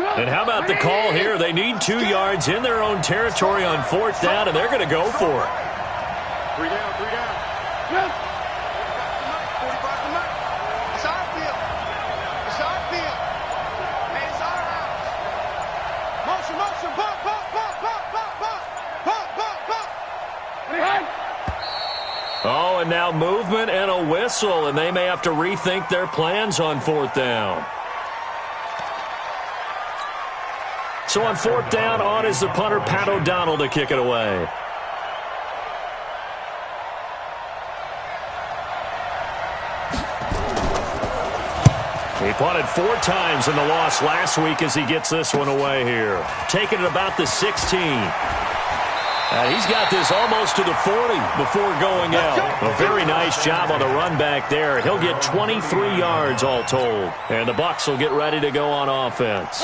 And how about the call here? They need 2 yards in their own territory on 4th down, and they're going to go for it. 3 down, 3 down. Yes. It's our field. It's our field. Hey, it's our house. Motion, motion, bump, bump, bump, bump, bump, bump, bump, bump, bump. Oh, and now movement and a whistle, and they may have to rethink their plans on 4th down. So on 4th down, on is the punter, Pat O'Donnell, to kick it away. He punted 4 times in the loss last week as he gets this one away here. Taking it about the 16. He's got this almost to the 40 before going out. A very nice job on the run back there. He'll get 23 yards all told. And the Bucs will get ready to go on offense.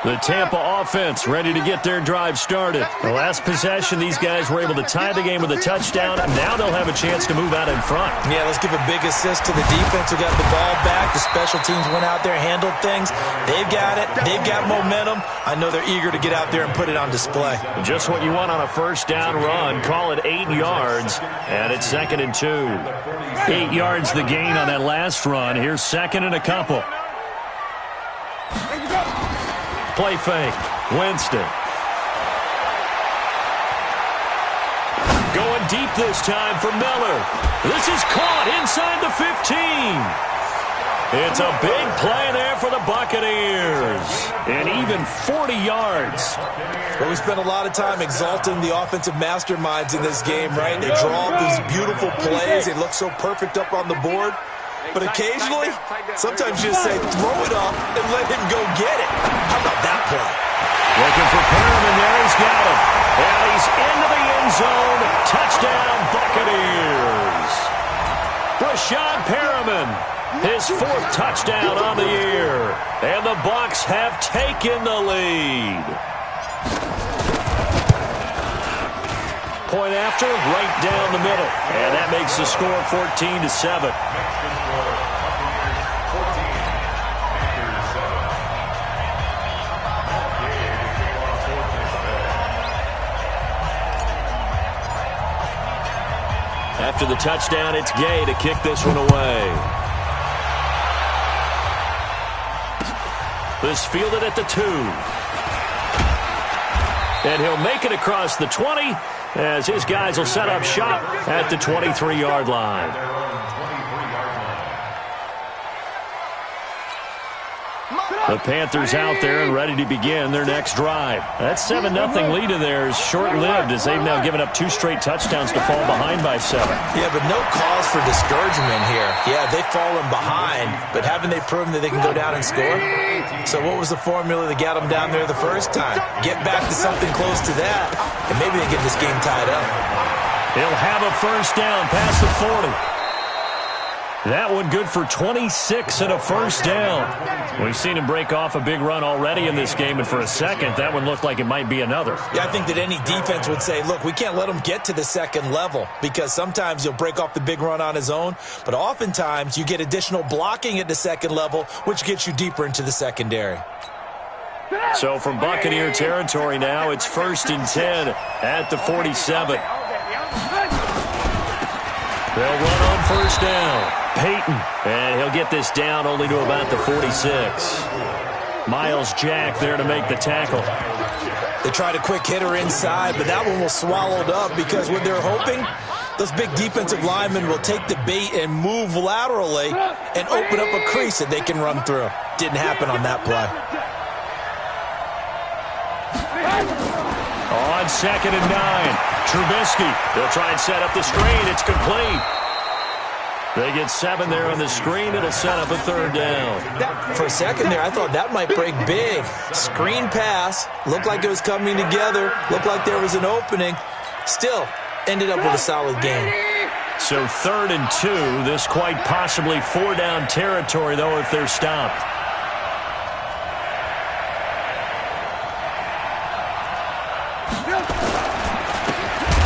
The Tampa offense ready to get their drive started. The last possession, these guys were able to tie the game with a touchdown. Now they'll have a chance to move out in front. Yeah, let's give a big assist to the defense who got the ball back. The special teams went out there, handled things. They've got it. They've got momentum. I know they're eager to get out there and put it on display. Just what you want on a 1st down run. Call it 8 yards, and it's 2nd and 2. 8 yards the gain on that last run. Here's 2nd and a couple. Play fake. Winston. Going deep this time for Miller. This is caught inside the 15. It's a big play there for the Buccaneers. And even 40 yards. Well, we spent a lot of time exalting the offensive masterminds in this game, right? They draw up these beautiful plays. They look so perfect up on the board. But occasionally, sometimes you just say, throw it up and let him go get it. How about that play? Looking for Perriman there. He's got him. And he's into the end zone. Touchdown, Buccaneers. Brashad Perriman, his 4th touchdown on the year. And the Bucs have taken the lead. Point after, right down the middle. And that makes the score 14-7. After the touchdown, it's Gay to kick this one away. This fielded at the 2. And he'll make it across the 20 as his guys will set up shop at the 23-yard line. The Panthers out there and ready to begin their next drive. That 7-0 lead of theirs short-lived as they've now given up 2 straight touchdowns to fall behind by 7. Yeah, but no cause for discouragement here. Yeah, they've fallen behind, but haven't they proven that they can go down and score? So what was the formula that got them down there the first time? Get back to something close to that, and maybe they get this game tied up. He'll have a 1st down past the 40. That one good for 26 and a 1st down. We've seen him break off a big run already in this game, and for a second, that one looked like it might be another. Yeah, I think that any defense would say, look, we can't let him get to the 2nd level because sometimes he'll break off the big run on his own, but oftentimes you get additional blocking at the 2nd level, which gets you deeper into the secondary. So from Buccaneer territory now, it's 1st and 10 at the 47. They'll run on 1st down. Peyton, and he'll get this down only to about the 46. Miles Jack there to make the tackle. They tried a quick hitter inside, but that one was swallowed up because what they're hoping, those big defensive linemen will take the bait and move laterally and open up a crease that they can run through. Didn't happen on that play. On 2nd and 9, Trubisky. They'll try and set up the screen. It's complete. They get 7 there on the screen. It'll set up a 3rd down. For a second there, I thought that might break big. Screen pass. Looked like it was coming together. Looked like there was an opening. Still, ended up with a solid game. So 3rd and 2. This quite possibly 4-down territory, though, if they're stopped.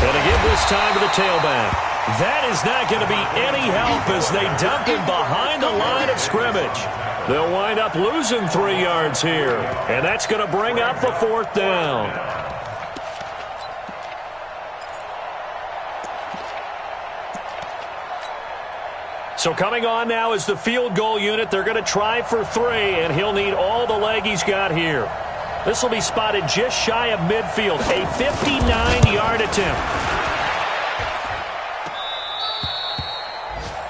And to give this time to the tailback. That is not going to be any help as they dump him behind the line of scrimmage. They'll wind up losing 3 yards here, and that's going to bring up a 4th down. So coming on now is the field goal unit. They're going to try for 3, and he'll need all the leg he's got here. This will be spotted just shy of midfield, a 59-yard attempt.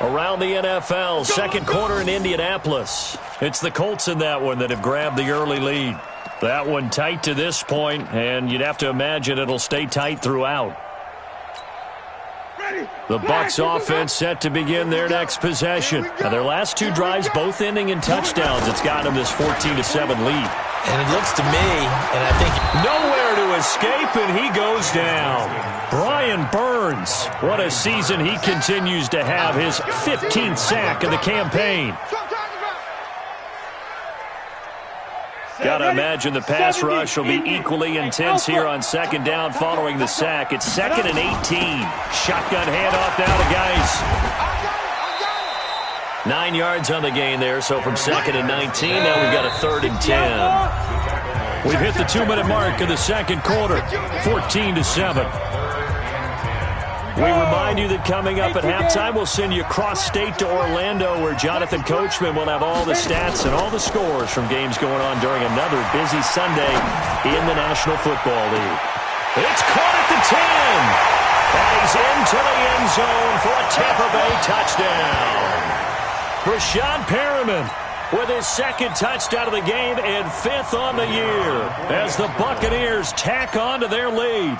Around the NFL, second quarter in Indianapolis. It's the Colts in that one that have grabbed the early lead. That one tight to this point, and you'd have to imagine it'll stay tight throughout. The Bucs offense set to begin their next possession. Now, their last 2 drives both ending in touchdowns. It's got them this 14-7 lead. And it looks to me, and I think nowhere to escape, and he goes down. Brian Burns, what a season he continues to have, his 15th sack of the campaign. Got to imagine the pass rush will be equally intense here on second down following the sack. It's 2nd and 18. Shotgun handoff now to Geis. 9 yards on the gain there, so from 2nd and 19, now we've got a 3rd and 10. We've hit the 2-minute mark of the second quarter, 14-7. We remind you that coming up at halftime, we'll send you cross-state to Orlando, where Jonathan Coachman will have all the stats and all the scores from games going on during another busy Sunday in the National Football League. It's caught at the 10, and he's into the end zone for a Tampa Bay touchdown. Rashad Perriman with his 2nd touchdown of the game and 5th on the year as the Buccaneers tack on to their lead.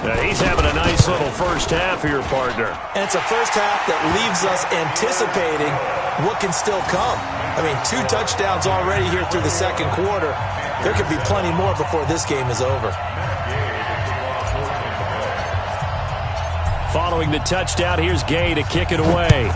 Now, he's having a nice little first half here, partner. And it's a first half that leaves us anticipating what can still come. I mean, 2 touchdowns already here through the second quarter. There could be plenty more before this game is over. Following the touchdown, here's Gay to kick it away.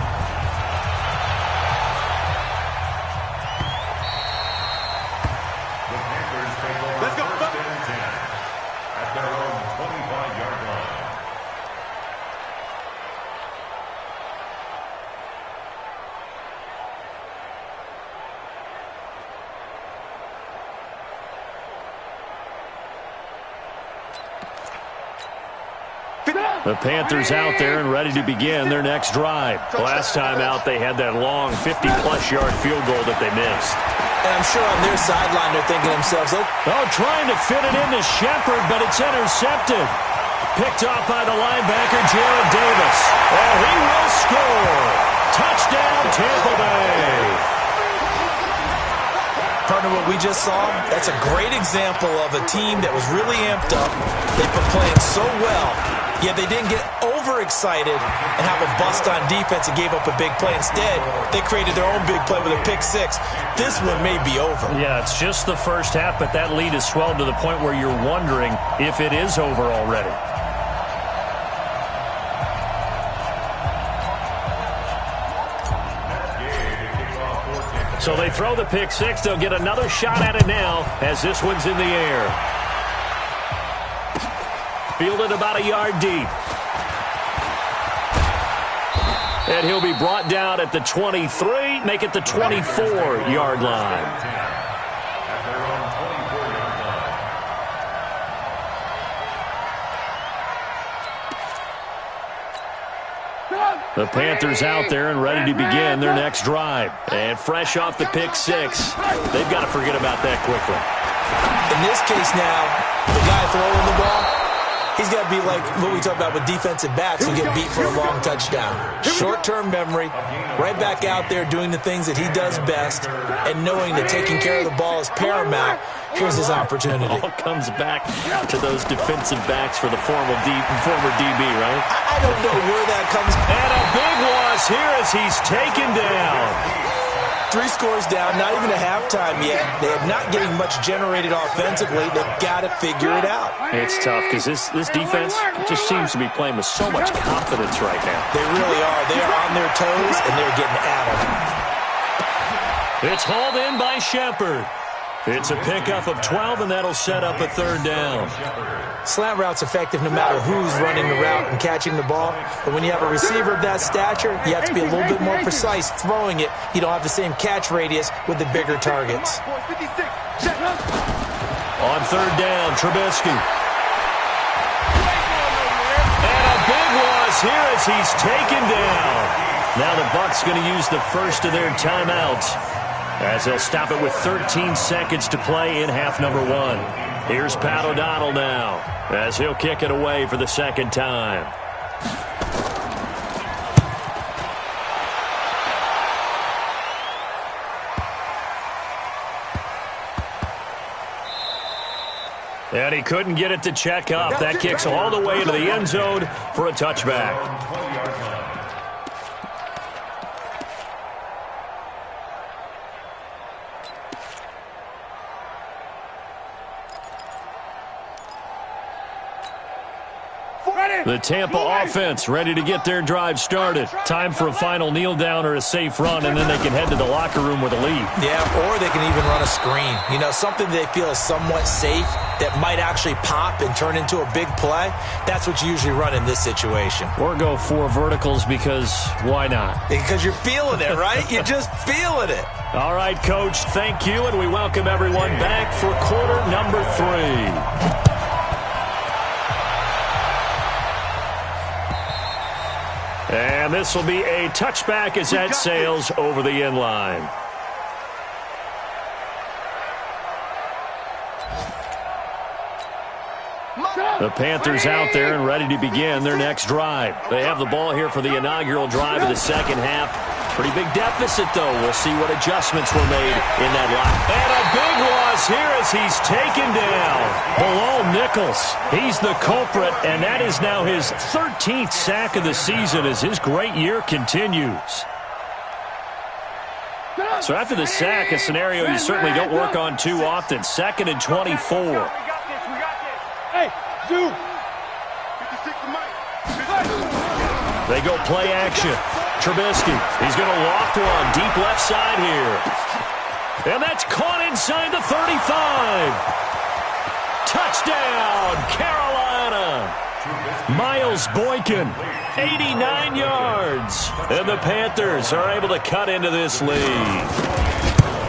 The Panthers out there and ready to begin their next drive. Last time out, they had that long 50-plus yard field goal that they missed. And I'm sure on their sideline they're thinking to themselves, oh, trying to fit it into Shepard, but it's intercepted. Picked off by the linebacker, Jared Davis. And he will score. Touchdown, Tampa Bay. Partner, what we just saw, that's a great example of a team that was really amped up. They've been playing so well, yet they didn't get overexcited and have a bust on defense and gave up a big play. Instead, they created their own big play with a pick-6. This one may be over. Yeah, it's just the first half, but that lead has swelled to the point where you're wondering if it is over already. So they throw the pick-6. They'll get another shot at it now as this one's in the air. Fielded about a yard deep. And he'll be brought down at the 23, make it the 24-yard line. The Panthers out there and ready to begin their next drive. And fresh off the pick-6, they've got to forget about that quickly. In this case now, the guy throwing the ball, he's got to be like what we talk about with defensive backs who get beat for a long touchdown. Short-term memory, right back out there doing the things that he does best, and knowing that taking care of the ball is paramount. Here's his opportunity. It all comes back to those defensive backs for the former DB, right? I don't know where that comes from. And a big loss here as he's taken down. 3 scores down, not even a halftime yet. They're not getting much generated offensively. They've got to figure it out. It's tough because this defense just seems to be playing with so much confidence right now. They really are. They are on their toes, and they're getting at them. It's hauled in by Shepard. It's a pickup of 12, and that'll set up a third down. Slant route's effective no matter who's running the route and catching the ball. But when you have a receiver of that stature, you have to be a little bit more precise throwing it. You don't have the same catch radius with the bigger targets. On third down, Trubisky. And a big loss here as he's taken down. Now the Bucs going to use the first of their timeouts, as they'll stop it with 13 seconds to play in half number 1. Here's Pat O'Donnell now, as he'll kick it away for the second time. And he couldn't get it to check up. That kicks all the way into the end zone for a touchback. The Tampa offense ready to get their drive started. Time for a final kneel down or a safe run, and then they can head to the locker room with a lead. Yeah, or they can even run a screen. You know, something they feel is somewhat safe that might actually pop and turn into a big play. That's what you usually run in this situation. Or go 4 verticals because why not? Because you're feeling it, right? You're just feeling it. All right, Coach, thank you, and we welcome everyone back for quarter number 3. And this will be a touchback as that sails over the end line. The Panthers out there and ready to begin their next drive. They have the ball here for the inaugural drive of the second half. Pretty big deficit, though. We'll see what adjustments were made in that line. And a big loss here as he's taken down. Bilal Nichols, he's the culprit, and that is now his 13th sack of the season as his great year continues. So after the sack, a scenario you certainly don't work on too often. 2nd and 24. Hey, Zoom. They go play action. Trubisky, he's going to loft one deep left side here. And that's caught inside the 35. Touchdown, Carolina. Miles Boykin, 89 yards. And the Panthers are able to cut into this lead.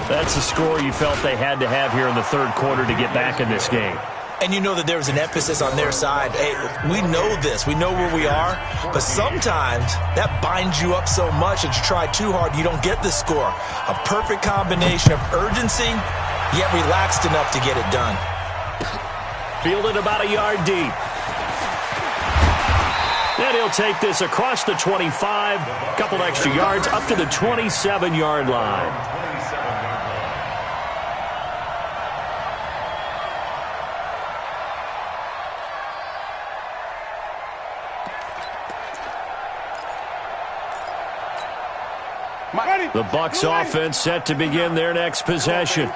That's the score you felt they had to have here in the third quarter to get back in this game. And you know that there was an emphasis on their side. Hey, we know this. We know where we are. But sometimes that binds you up so much that you try too hard, you don't get the score. A perfect combination of urgency, yet relaxed enough to get it done. Fielded about a yard deep. And he'll take this across the 25, a couple extra yards, up to the 27-yard line. The Bucs offense set to begin their next possession.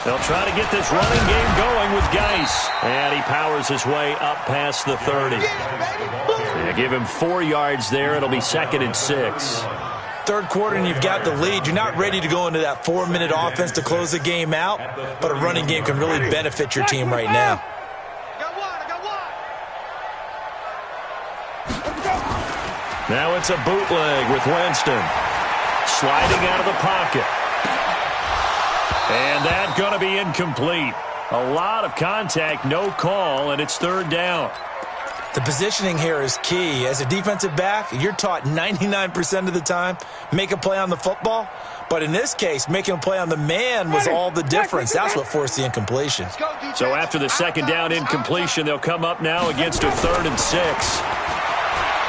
They'll try to get this running game going with Geis. And he powers his way up past the 30. They give him 4 yards there. It'll be 2nd and 6. Third quarter and you've got the lead. You're not ready to go into that 4-minute offense to close the game out. But a running game can really benefit your team right now. Now it's a bootleg with Winston. Sliding out of the pocket. And that's going to be incomplete. A lot of contact, no call, and it's third down. The positioning here is key. As a defensive back, you're taught 99% of the time, make a play on the football. But in this case, making a play on the man was all the difference. That's what forced the incompletion. So after the second down incompletion, they'll come up now against a 3rd and 6.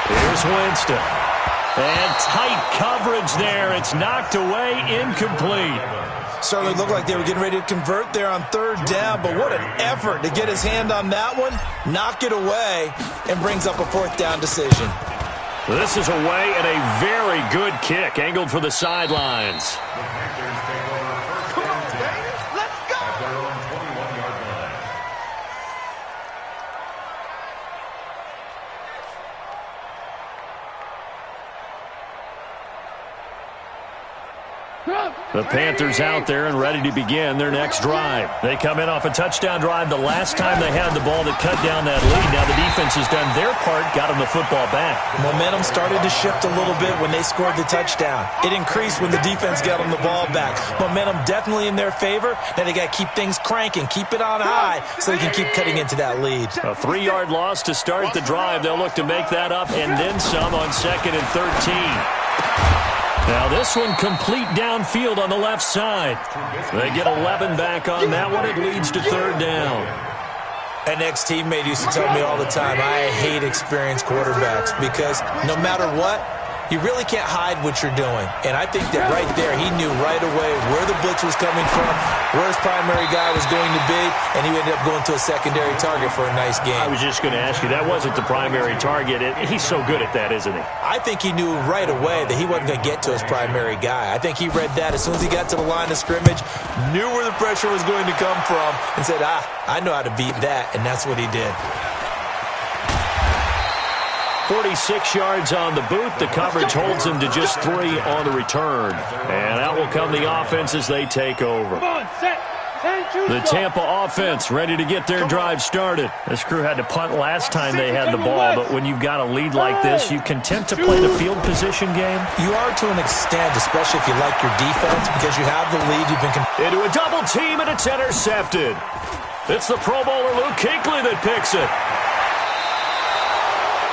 Here's Winston. And tight coverage there. It's knocked away, incomplete. Certainly looked like they were getting ready to convert there on 3rd down, but what an effort to get his hand on that one, knock it away, and brings up a 4th down decision. This is away and a very good kick, angled for the sidelines. Come on, baby. Let's go. The Panthers out there and ready to begin their next drive. They come in off a touchdown drive the last time they had the ball that cut down that lead. Now the defense has done their part, got them the football back. Momentum started to shift a little bit when they scored the touchdown. It increased when the defense got them the ball back. Momentum definitely in their favor. Now they got to keep things cranking, keep it on high so they can keep cutting into that lead. A 3-yard loss to start the drive. They'll look to make that up and then some on 2nd and 13. Now this one complete downfield on the left side. They get 11 back on that one. It leads to 3rd down. An ex-teammate used to tell me all the time, I hate experienced quarterbacks because no matter what, you really can't hide what you're doing. And I think that right there, he knew right away where the blitz was coming from, where his primary guy was going to be, and he ended up going to a secondary target for a nice game. I was just going to ask you, that wasn't the primary target. He's so good at that, isn't he? I think he knew right away that he wasn't going to get to his primary guy. I think he read that as soon as he got to the line of scrimmage, knew where the pressure was going to come from, and said, I know how to beat that, and that's what he did. 46 yards on the boot. The coverage holds him to just 3 on the return. And out will come the offense as they take over. The Tampa offense ready to get their drive started. This crew had to punt last time they had the ball, but when you've got a lead like this, you content to play the field position game? You are to an extent, especially if you like your defense, because you have the lead. You've been into a double team, and it's intercepted. It's the Pro Bowler Luke Kuechly that picks it.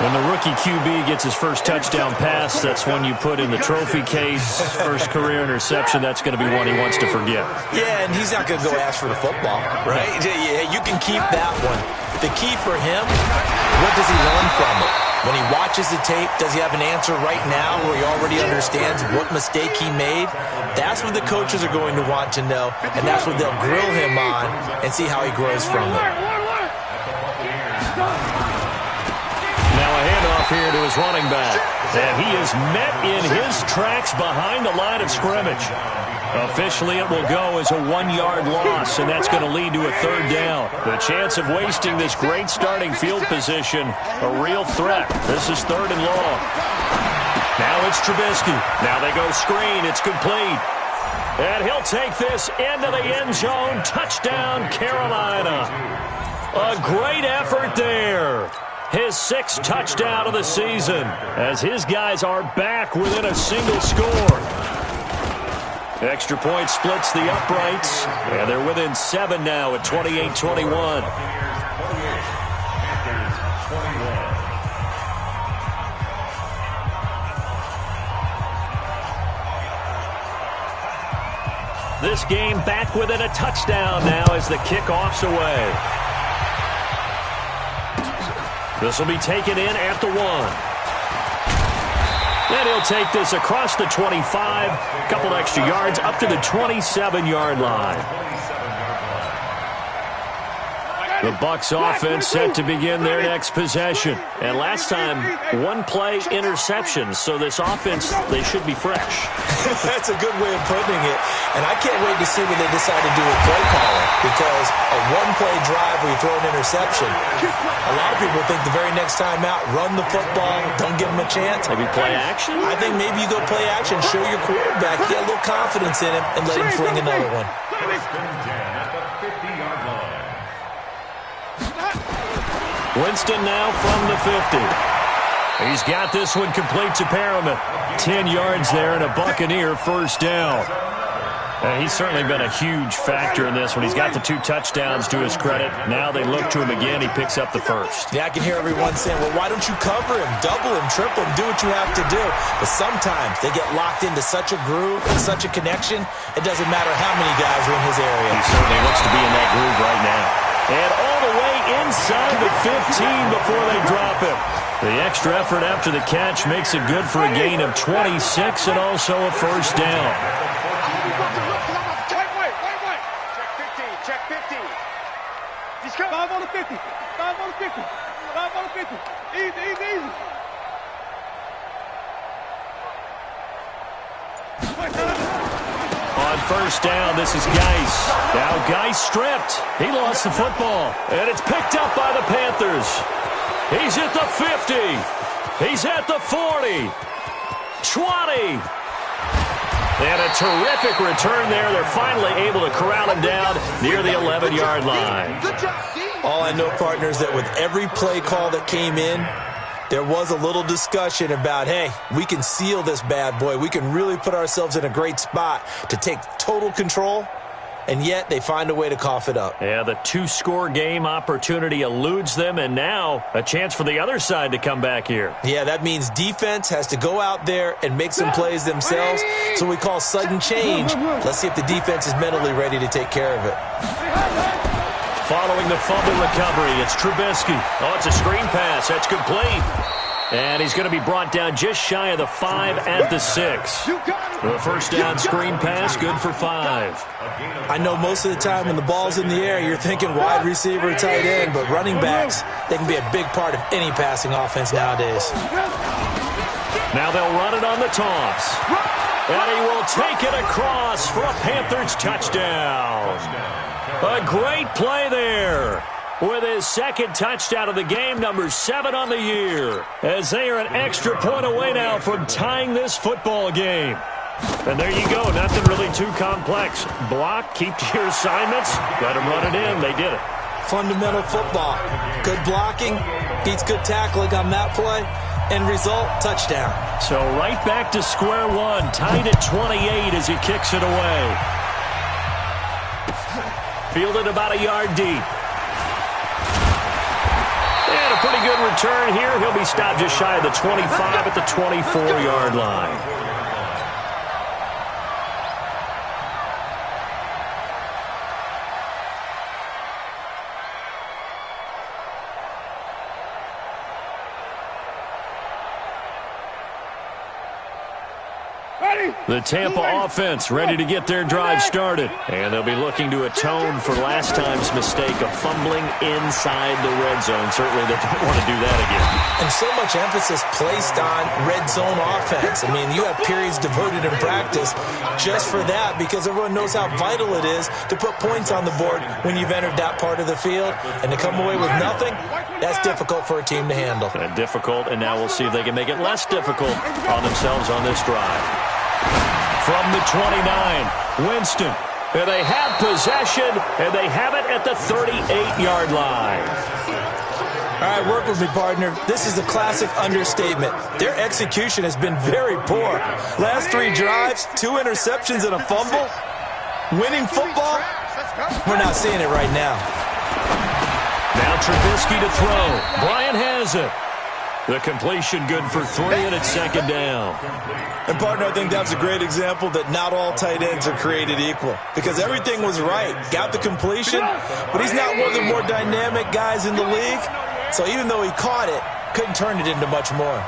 When the rookie QB gets his first touchdown pass, that's when you put in the trophy case. First career interception, that's going to be one he wants to forget. Yeah, and he's not going to go ask for the football, right? Yeah, you can keep that one. The key for him, what does he learn from it? When he watches the tape, does he have an answer right now where he already understands what mistake he made? That's what the coaches are going to want to know, and that's what they'll grill him on and see how he grows from it. Here to his running back, and he is met in his tracks behind the line of scrimmage. Officially, it will go as a 1-yard loss, and that's going to lead to a 3rd down. The chance of wasting this great starting field position, a real threat. This is 3rd and long. Now it's Trubisky. Now they go screen. It's complete. And he'll take this into the end zone. Touchdown, Carolina. A great effort there. His 6th touchdown of the season as his guys are back within a single score. Extra point splits the uprights, and they're within 7 now at 28-21. This game back within a touchdown now as the kickoff's away. This will be taken in at the 1. And he'll take this across the 25, a couple extra yards, up to the 27-yard line. The Bucs offense set to begin their next possession. And last time, 1-play interception, so this offense, they should be fresh. That's a good way of putting it. And I can't wait to see what they decide to do with play calling, because a 1-play drive where you throw an interception, a lot of people think the very next time out, run the football, don't give them a chance. Maybe play action? I think maybe you go play action, show your quarterback, get a little confidence in him, and let him fling another one. Winston now from the 50. He's got this one complete to Perriman. 10 yards there and a Buccaneer 1st down. He's certainly been a huge factor in this one. He's got the 2 touchdowns to his credit. Now they look to him again. He picks up the 1st. Yeah, I can hear everyone saying, well, why don't you cover him, double him, triple him, do what you have to do. But sometimes they get locked into such a groove and such a connection, it doesn't matter how many guys are in his area. He certainly looks to be in that groove right now. And all the way inside the 15 before they drop him. The extra effort after the catch makes it good for a gain of 26 and also a 1st down. Check 15. He's coming. 5 on the 50. 5 on the 50. 5 on the 50. Easy. On 1st down, this is Geis. Now Geis stripped. He lost the football. And it's picked up by the Panthers. He's at the 50. He's at the 40. 20. And a terrific return there. They're finally able to corral him down near the 11-yard line. Good job, D. All I know, partner, is that with every play call that came in, there was a little discussion about, hey, we can seal this bad boy. We can really put ourselves in a great spot to take total control, and yet they find a way to cough it up. Yeah, the two-score game opportunity eludes them, and now a chance for the other side to come back here. Yeah, that means defense has to go out there and make some plays themselves. So we call sudden change. Let's see if the defense is mentally ready to take care of it. Following the fumble recovery, it's Trubisky. Oh, it's a screen pass. That's complete. And he's going to be brought down just shy of the 5 at the 6. The first down screen pass, good for 5. I know most of the time when the ball's in the air, you're thinking wide receiver, tight end, but running backs, they can be a big part of any passing offense nowadays. Now they'll run it on the toss. And he will take it across for a Panthers touchdown. A great play there. With his second touchdown of the game, number 7 on the year, as they are an extra point away now from tying this football game. And there you go, nothing really too complex. Block, keep to your assignments, let them run it in. They did it. Fundamental football. Good blocking, beats good tackling on that play. End result, touchdown. So right back to square one, tied at 28 as he kicks it away. Fielded about a yard deep. And a pretty good return here. He'll be stopped just shy of the 25 at the 24-yard line. The Tampa offense ready to get their drive started. And they'll be looking to atone for last time's mistake of fumbling inside the red zone. Certainly they don't want to do that again. And so much emphasis placed on red zone offense. I mean, you have periods devoted in practice just for that because everyone knows how vital it is to put points on the board when you've entered that part of the field. And to come away with nothing, that's difficult for a team to handle. Difficult, and now we'll see if they can make it less difficult on themselves on this drive. From the 29, Winston. And they have possession, and they have it at the 38-yard line. All right, work with me, partner. This is a classic understatement. Their execution has been very poor. Last 3 drives, 2 interceptions and a fumble. Winning football? We're not seeing it right now. Now Trubisky to throw. Bryant has it. The completion good for 3, and it's second down. And, partner, I think that's a great example that not all tight ends are created equal. Because everything was right. Got the completion, but he's not one of the more dynamic guys in the league. So even though he caught it, couldn't turn it into much more.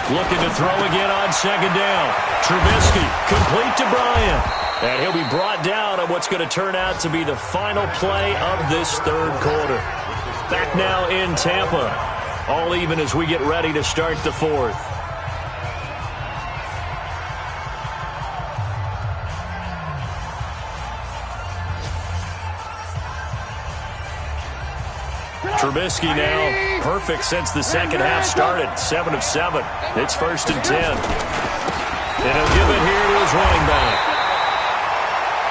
Looking to throw again on second down. Trubisky, complete to Bryant. And he'll be brought down on what's going to turn out to be the final play of this third quarter. Back now in Tampa. All even as we get ready to start the fourth. Trubisky now perfect since the second half started. 7 of 7. It's 1st and 10. And he'll give it here to his running back.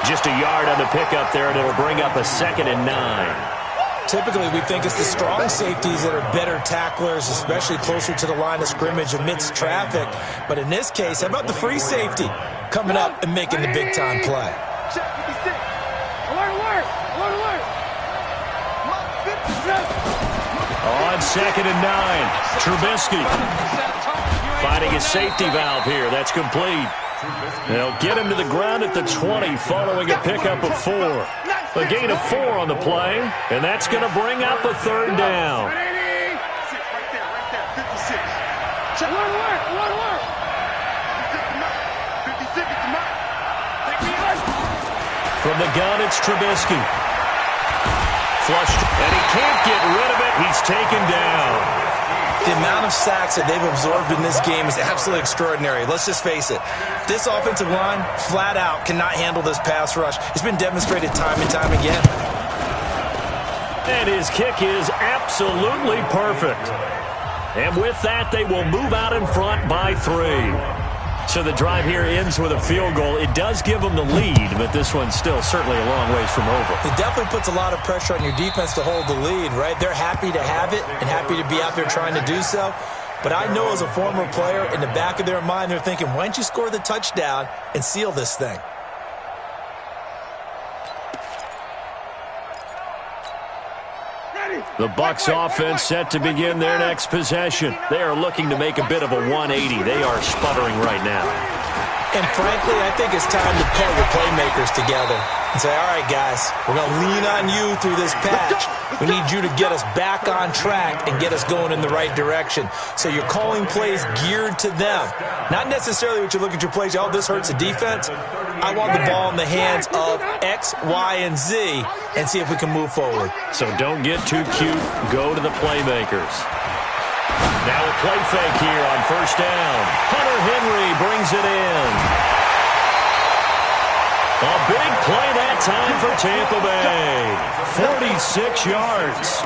Just a yard on the pickup there, and it'll bring up a 2nd and 9. Typically, we think it's the strong safeties that are better tacklers, especially closer to the line of scrimmage amidst traffic. But in this case, how about the free safety coming up and making the big-time play? On 2nd and 9, Trubisky finding his safety valve here. That's complete. They'll get him to the ground at the 20 following a pickup of 4. A gain of 4 on the play, and that's going to bring up a 3rd down. From the gun, it's Trubisky. Flushed, and he can't get rid of it. He's taken down. The amount of sacks that they've absorbed in this game is absolutely extraordinary. Let's just face it. This offensive line, flat out, cannot handle this pass rush. It's been demonstrated time and time again. And his kick is absolutely perfect. And with that, they will move out in front by 3. So the drive here ends with a field goal. It does give them the lead, but this one's still certainly a long ways from over. It definitely puts a lot of pressure on your defense to hold the lead, right? They're happy to have it and happy to be out there trying to do so. But I know as a former player, in the back of their mind, they're thinking, why don't you score the touchdown and seal this thing? The Bucs offense set to begin their next possession. They are looking to make a bit of a 180. They are sputtering right now. And frankly, I think it's time to call your playmakers together and say, all right, guys, we're going to lean on you through this patch. We need you to get us back on track and get us going in the right direction. So you're calling plays geared to them. Not necessarily what you look at your plays, oh, this hurts the defense. I want the ball in the hands of X, Y, and Z and see if we can move forward. So don't get too cute. Go to the playmakers. Now a play fake here on first down. Hunter Henry brings it in. A big play that time for Tampa Bay. 46 yards.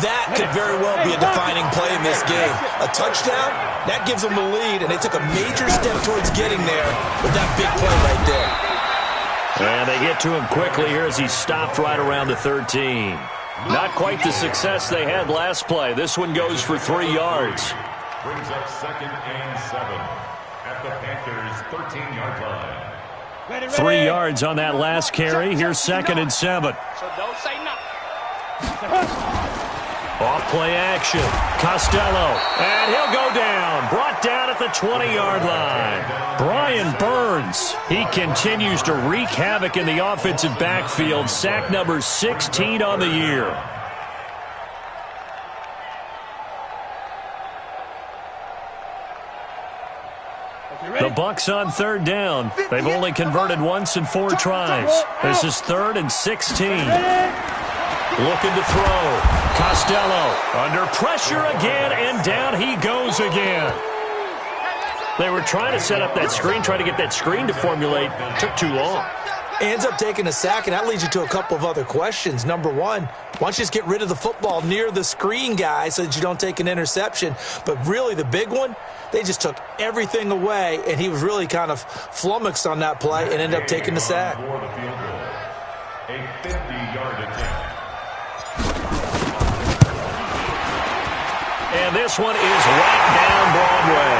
That could very well be a defining play in this game. A touchdown, that gives them the lead, and they took a major step towards getting there with that big play right there. And they get to him quickly here as he stopped right around the 13. Not quite the success they had last play. This one goes for 3 yards. Brings up 2nd and 7 at the Panthers' 13-yard line. 3 yards on that last carry. Here's 2nd and 7. So don't say nothing. Off play action. Costello. And he'll go down. Brought down at the 20-yard line. Brian Burns. He continues to wreak havoc in the offensive backfield. Sack number 16 on the year. The Bucs on 3rd down. They've only converted once in 4 tries. This is 3rd and 16. Looking to throw. Costello under pressure again, and down he goes again. They were trying to set up that screen, trying to get that screen to formulate. Took too long. Ends up taking a sack, and that leads you to a couple of other questions. Number one, why don't you just get rid of the football near the screen guy so that you don't take an interception? But really the big one, they just took everything away, and he was really kind of flummoxed on that play and ended up taking the sack. A 50-yard attempt. And this one is right down Broadway.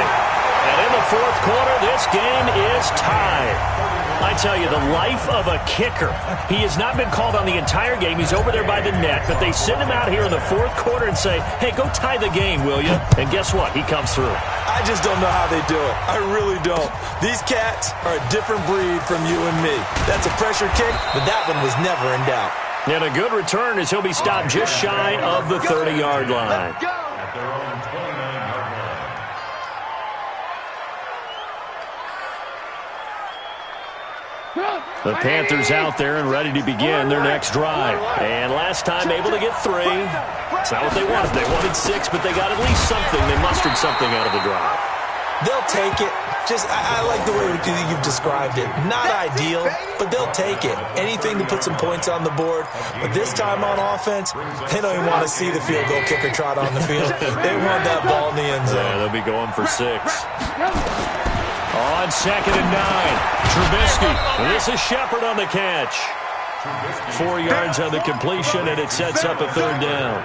And in the 4th quarter, this game is tied. I tell you, the life of a kicker. He has not been called on the entire game. He's over there by the net. But they send him out here in the 4th quarter and say, hey, go tie the game, will you? And guess what? He comes through. I just don't know how they do it. I really don't. These cats are a different breed from you and me. That's a pressure kick, but that one was never in doubt. And a good return as he'll be stopped just shy of the 30-yard line. At their own 29-yard line. The Panthers out there and ready to begin their next drive. And last time able to get 3. It's not what they wanted. They wanted 6, but they got at least something. They mustered something out of the drive. They'll take it. I like the way you've described it. Not ideal, but they'll take it. Anything to put some points on the board. But this time on offense, they don't even want to see the field goal kicker trot on the field. They want that ball in the end zone. Yeah, they'll be going for 6. On 2nd and 9, Trubisky. This is Shepard on the catch. 4 yards on the completion, and it sets up a 3rd down.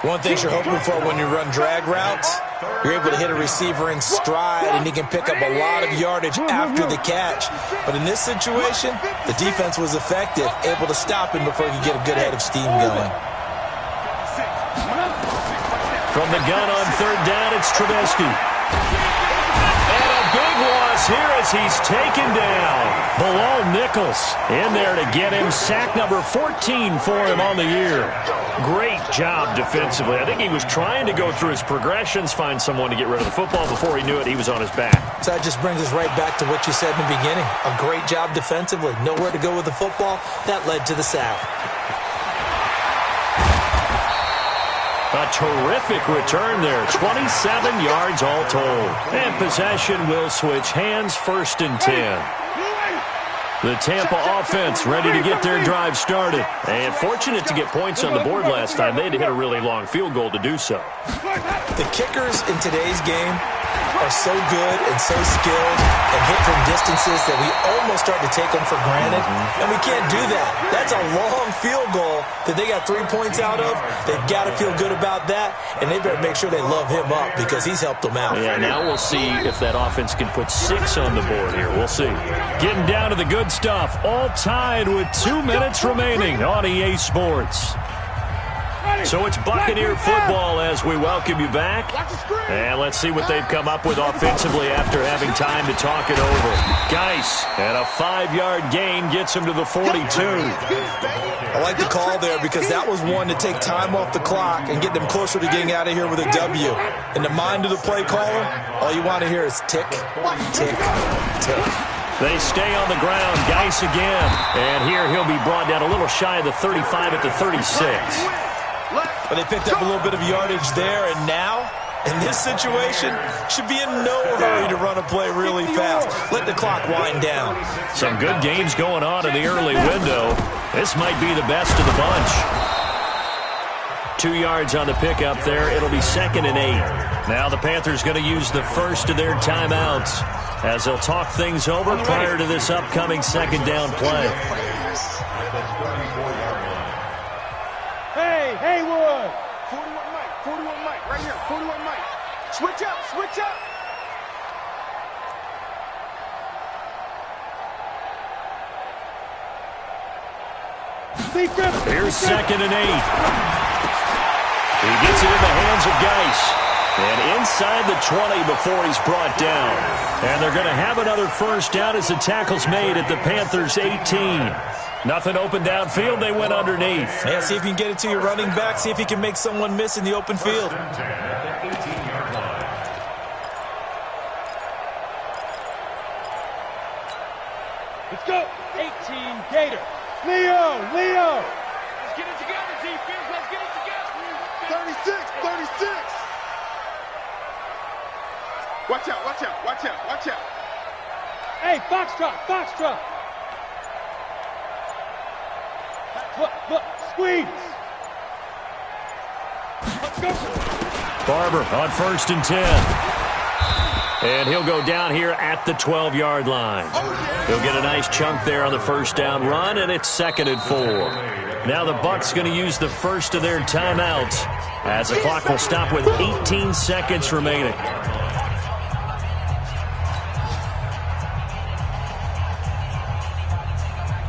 One thing you're hoping for when you run drag routes, you're able to hit a receiver in stride, and he can pick up a lot of yardage after the catch. But in this situation, the defense was effective, able to stop him before he could get a good head of steam going. From the gun on 3rd down, it's Trubisky. And a big loss here as he's taken down. Bilal Nichols in there to get him. Sack number 14 for him on the year. Great job defensively. I think he was trying to go through his progressions, find someone to get rid of the football. Before he knew it, he was on his back. So that just brings us right back to what you said in the beginning. A great job defensively. Nowhere to go with the football. That led to the sack. A terrific return there. 27 yards all told. And possession will switch hands, 1st and 10. The Tampa offense ready to get their drive started. And fortunate to get points on the board last time. They had to hit a really long field goal to do so. The kickers in today's game are so good and so skilled and hit from distances that we almost start to take them for granted. And we can't do that. That's a long field goal that they got 3 points out of. They've got to feel good about that, and they better make sure they love him up because he's helped them out. Yeah, now we'll see if that offense can put 6 on the board here. We'll see. Getting down to the good stuff. All tied with 2 minutes remaining on EA Sports. So it's Buccaneer football as we welcome you back. And let's see what they've come up with offensively after having time to talk it over. Geis, and a 5-yard gain gets him to the 42. I like the call there because that was one to take time off the clock and get them closer to getting out of here with a W. In the mind of the play caller, all you want to hear is tick, tick, tick. They stay on the ground. Geis again. And here he'll be brought down a little shy of the 35 at the 36. But they picked up a little bit of yardage there, and now, in this situation, should be in no hurry to run a play really fast. Let the clock wind down. Some good games going on in the early window. This might be the best of the bunch. 2 yards on the pickup there. It'll be 2nd and 8. Now the Panthers going to use the first of their timeouts as they'll talk things over prior to this upcoming 2nd down play. Haywood! 41 Mike, right here, 41 Mike. Switch up, switch up! Here's 2nd and 8. He gets it in the hands of Geis. And inside the 20 before he's brought down. And they're going to have another first down as the tackle's made at the Panthers' 18. Nothing open downfield. They went underneath. Yeah, see if you can get it to your running back. See if you can make someone miss in the open field. Let's go. 18 Gator. Leo. Let's get it together, defense. Let's get it together. 36. Watch out. Hey, Foxtrot. Look, squeeze. Let's go. Barber on 1st and 10. And he'll go down here at the 12-yard line. He'll get a nice chunk there on the first down run, and it's 2nd and 4. Now the Bucs going to use the first of their timeouts as the clock will stop with 18 seconds remaining.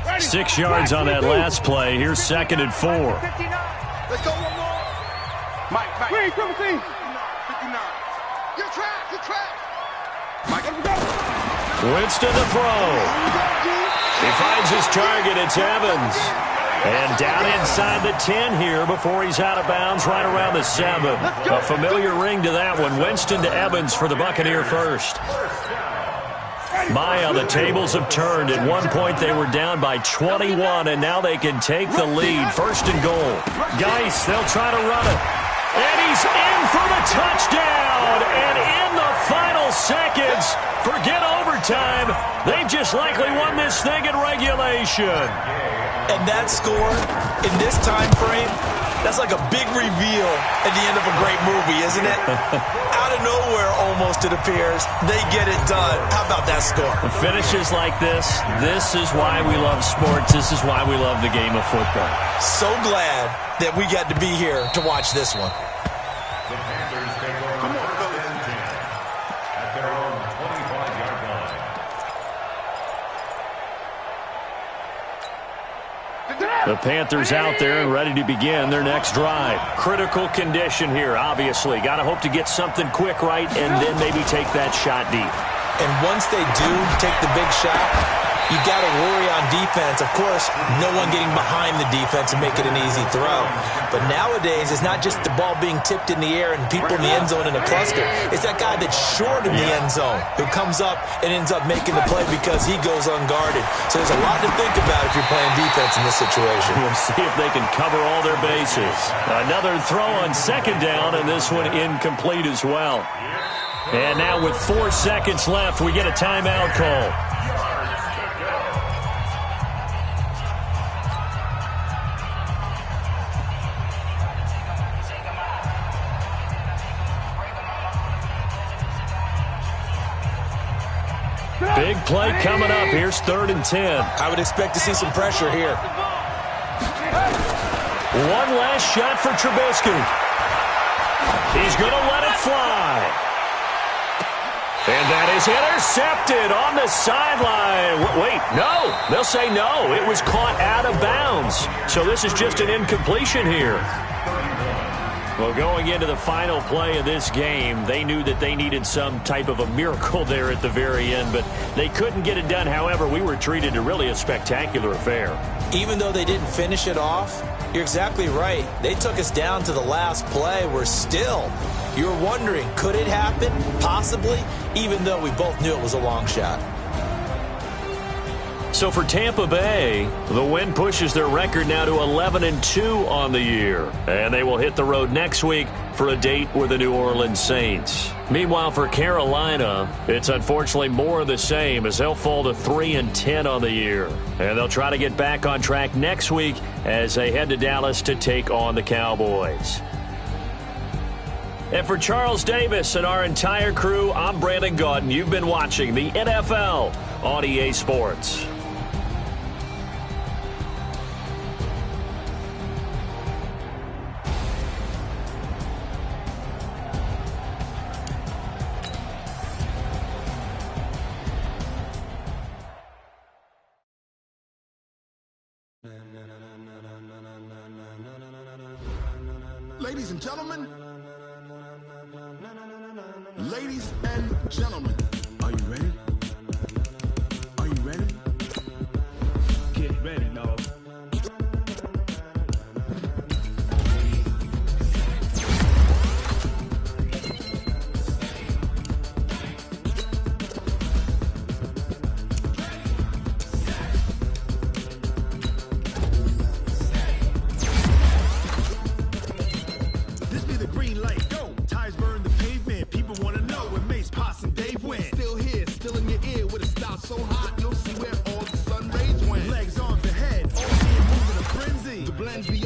Ready. 6 yards on that last play. Here's 2nd and 4. Let's go one more. Mike. Wait, 59. You're trapped. Mike, let's go. Winston the throw. He finds his target. It's Evans. And down inside the 10 here before he's out of bounds right around the 7. A familiar ring to that one. Winston to Evans for the Buccaneer first. The tables have turned. At one point they were down by 21, and now they can take the lead. 1st and goal. Geis, they'll try to run it. And he's in for the touchdown. And in the final seconds, forget overtime. They've just likely won this thing in regulation. And that score, in this time frame, that's like a big reveal at the end of a great movie, isn't it? Out of nowhere, almost, it appears. They get it done. How about that score? Finishes like this is why we love sports. This is why we love the game of football. So glad that we got to be here to watch this one. The Panthers take over 1st and 10 at their own 25-yard line. The Panthers out there and ready to begin their next drive. Critical condition here, obviously. Got to hope to get something quick right and then maybe take that shot deep. And once they do take the big shot, you got to worry on defense. Of course, no one getting behind the defense and make it an easy throw. But nowadays, it's not just the ball being tipped in the air and people in the end zone in a cluster. It's that guy that's short in the end zone who comes up and ends up making the play because he goes unguarded. So there's a lot to think about if you're playing defense in this situation. We'll see if they can cover all their bases. Another throw on second down, and this one incomplete as well. And now with 4 seconds left, we get a timeout call. Big play coming up. Here's 3rd and 10. I would expect to see some pressure here. One last shot for Trubisky. He's going to let it fly. And that is intercepted on the sideline. Wait, no. They'll say no. It was caught out of bounds. So this is just an incompletion here. Well, going into the final play of this game, they knew that they needed some type of a miracle there at the very end, but they couldn't get it done. However, we were treated to really a spectacular affair. Even though they didn't finish it off, you're exactly right. They took us down to the last play. We're still, you're wondering, could it happen? Possibly, even though we both knew it was a long shot. So for Tampa Bay, the win pushes their record now to 11-2 on the year. And they will hit the road next week for a date with the New Orleans Saints. Meanwhile, for Carolina, it's unfortunately more of the same as they'll fall to 3-10 on the year. And they'll try to get back on track next week as they head to Dallas to take on the Cowboys. And for Charles Davis and our entire crew, I'm Brandon Gaudin. You've been watching the NFL on EA Sports. Ladies and gentlemen, are you ready? Are you ready? Get ready, dog. This be the green light, go! Tires burn the pavement, people want to know where Mace, Poss, and Dave went. Still here, still in your ear, with a style so hot, you'll see where all the sun rays went. Legs, arms, and head, all being moving a frenzy. The blends be